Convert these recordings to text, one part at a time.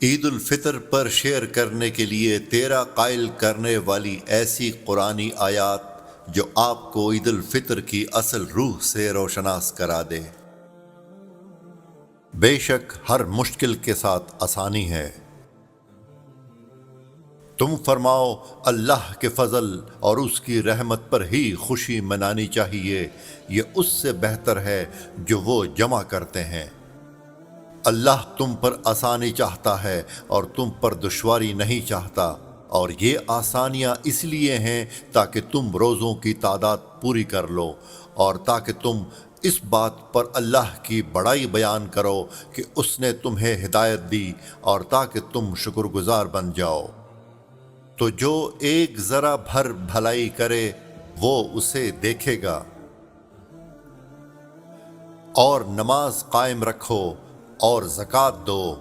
عید الفطر پر share کرنے کے لیے تیرا قائل کرنے والی ایسی قرآنی آیات جو آپ کو عید الفطر کی اصل روح سے روشناس کرا دے۔ بے شک ہر مشکل کے ساتھ آسانی ہے۔ تم فرماؤ اللہ کے فضل اور اس کی رحمت پر ہی خوشی منانی چاہیے، یہ اس سے بہتر ہے جو وہ جمع کرتے ہیں۔ اللہ تم پر آسانی چاہتا ہے اور تم پر دشواری نہیں چاہتا، اور یہ آسانیاں اس لیے ہیں تاکہ تم روزوں کی تعداد پوری کر لو، اور تاکہ تم اس بات پر اللہ کی بڑائی بیان کرو کہ اس نے تمہیں ہدایت دی، اور تاکہ تم شکر گزار بن جاؤ۔ تو جو ایک ذرا بھر بھلائی کرے وہ اسے دیکھے گا، اور نماز قائم رکھو اور زکوٰۃ دو،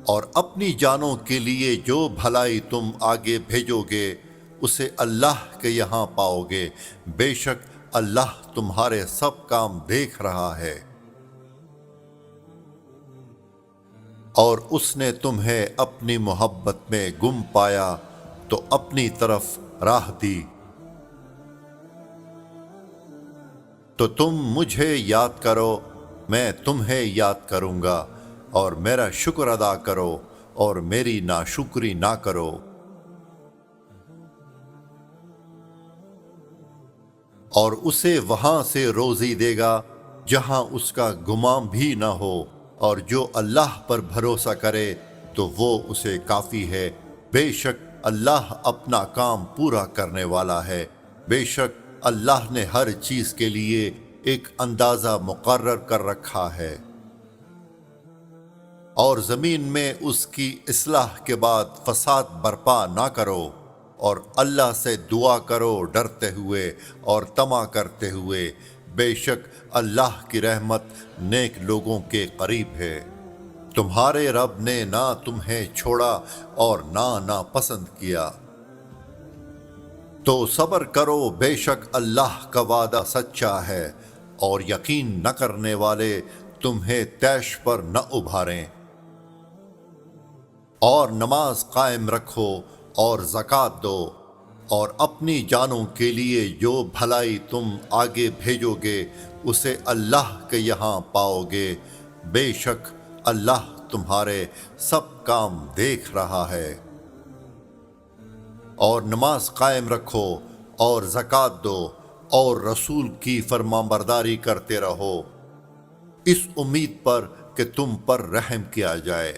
اور اپنی جانوں کے لیے جو بھلائی تم آگے بھیجو گے اسے اللہ کے یہاں پاؤ گے، بے شک اللہ تمہارے سب کام دیکھ رہا ہے۔ اور اس نے تمہیں اپنی محبت میں گم پایا تو اپنی طرف راہ دی، تو تم مجھے یاد کرو میں تمہیں یاد کروں گا، اور میرا شکر ادا کرو اور میری ناشکری نہ کرو۔ اور اسے وہاں سے روزی دے گا جہاں اس کا گمان بھی نہ ہو، اور جو اللہ پر بھروسہ کرے تو وہ اسے کافی ہے، بے شک اللہ اپنا کام پورا کرنے والا ہے۔ بے شک اللہ نے ہر چیز کے لیے ایک اندازہ مقرر کر رکھا ہے۔ اور زمین میں اس کی اصلاح کے بعد فساد برپا نہ کرو، اور اللہ سے دعا کرو ڈرتے ہوئے اور طمع کرتے ہوئے، بے شک اللہ کی رحمت نیک لوگوں کے قریب ہے۔ تمہارے رب نے نہ تمہیں چھوڑا اور نہ ناپسند کیا، تو صبر کرو، بے شک اللہ کا وعدہ سچا ہے، اور یقین نہ کرنے والے تمہیں طیش پر نہ ابھاریں۔ اور نماز قائم رکھو اور زکوٰۃ دو، اور اپنی جانوں کے لیے جو بھلائی تم آگے بھیجو گے اسے اللہ کے یہاں پاؤ گے، بے شک اللہ تمہارے سب کام دیکھ رہا ہے۔ اور نماز قائم رکھو اور زکوٰۃ دو، اور رسول کی فرمانبرداری کرتے رہو، اس امید پر کہ تم پر رحم کیا جائے۔